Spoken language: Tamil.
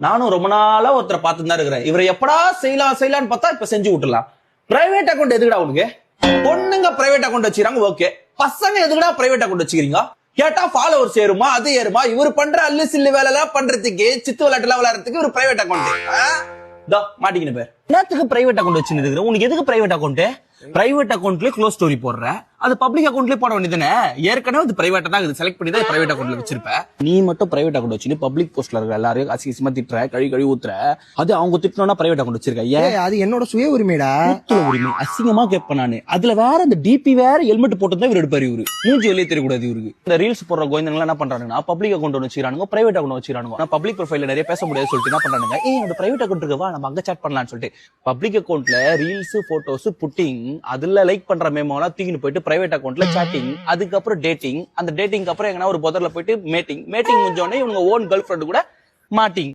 நானும் ரொம்ப நாளா ஒருத்தரை பார்த்துட்டு தான் இருக்கிறேன். இவரை எப்படா செய்யலாம்னு பார்த்தா இப்ப செஞ்சு விட்டுலாம். பிரைவேட் அக்கௌண்ட் எதுக்குடா உனக்கு? பொண்ணுங்க பிரைவேட் அக்கௌண்ட் வச்சுக்கிறாங்க, ஓகே. பசங்க எதுக்குடா பிரைவேட் அக்கௌண்ட் வச்சுக்கிறீங்க? கேட்டா ஃபாலோவர்ஸ் ஏறுமா, அது ஏறுமா. இவர் பண்ற அல்லு சில்லு வேலை எல்லாம் பண்றதுக்கு, சித்து விளையாட்டு எல்லாம் விளையாடுறதுக்கு ஒரு பிரைவேட் அக்கௌண்ட் மாட்டிக்கின பேர். என்னத்துக்கு பிரைவேட் அக்கௌண்ட் வச்சுன்னு உனக்கு? எதுக்கு பிரைவேட் அக்கௌண்ட்? பிரைவேட் அக்கௌண்ட்லயே க்ளோஸ் ஸ்டோரி போடுற, அது பப்ளிக் அக்கௌண்ட்லயே போட வேண்டியதுனே. ஏற்கனவே அது பிரைவேட்டா தான் செலக்ட் பண்ணி தான் பிரைவேட் அக்கௌண்ட்ல வச்சிருப்ப. நீ மட்டும் பிரைவேட் அக்கௌண்ட் வச்சு பப்ளிக் போஸ்ட்ல இருக்க எல்லாரையும் அசிங்கமா திட்டுற, கழுவி ஊத்துற. அது அவங்க திட்டணும்னா பிரைவேட் அக்கௌண்ட் வச்சிருக்க. ஏன்? அது என்னோட சுய உரிமைடா. உரிமை அசிங்கமா கேட்பேன் நானு. அதுல வேற இந்த டிபி வேற ஹெல்மெட் போட்டு தான் இவர் எடுப்பாரு. இவரு மூஞ்சி வெளியே தெரியக்கூடாது இவருக்கு. இந்த ரீல்ஸ் போடுற கோயந்தங்க என்ன பண்றாங்கன்னா, பப்ளிக் அக்கௌண்ட் வச்சுக்கிறானுங்க, பிரைவேட் அக்கௌண்ட் வச்சுக்கிறானுங்க. பப்ளிக் ப்ரொஃபைல்ல நிறைய பேச முடியாது சொல்லிட்டு என்ன பண்றானுங்க, அந்த பிரைவேட் அக்கௌண்ட் இருக்கவா நம்ம அங்க சாட் பண்ணலாம்னு சொல்லிட்டு பப்ளிக் அக்கௌண்ட்ல ரீல்ஸ் போட்டோஸ் புட்டிங், அதுல லைக் பண்ற மேமோலாம் தூக்கிட்டு போயிட்டு பிரைவேட் அக்கௌண்ட்ல சாட்டிங், அதுக்கப்புறம் டேட்டிங், அந்த டேட்டிங் அப்புறம் எங்கன்னா ஒரு புதர்ல போயிட்டு மேட்டிங் முடிஞ்ச உடனே இவங்க ஓன் கேர்ள் ஃபிரெண்ட் கூட மாட்டிங்.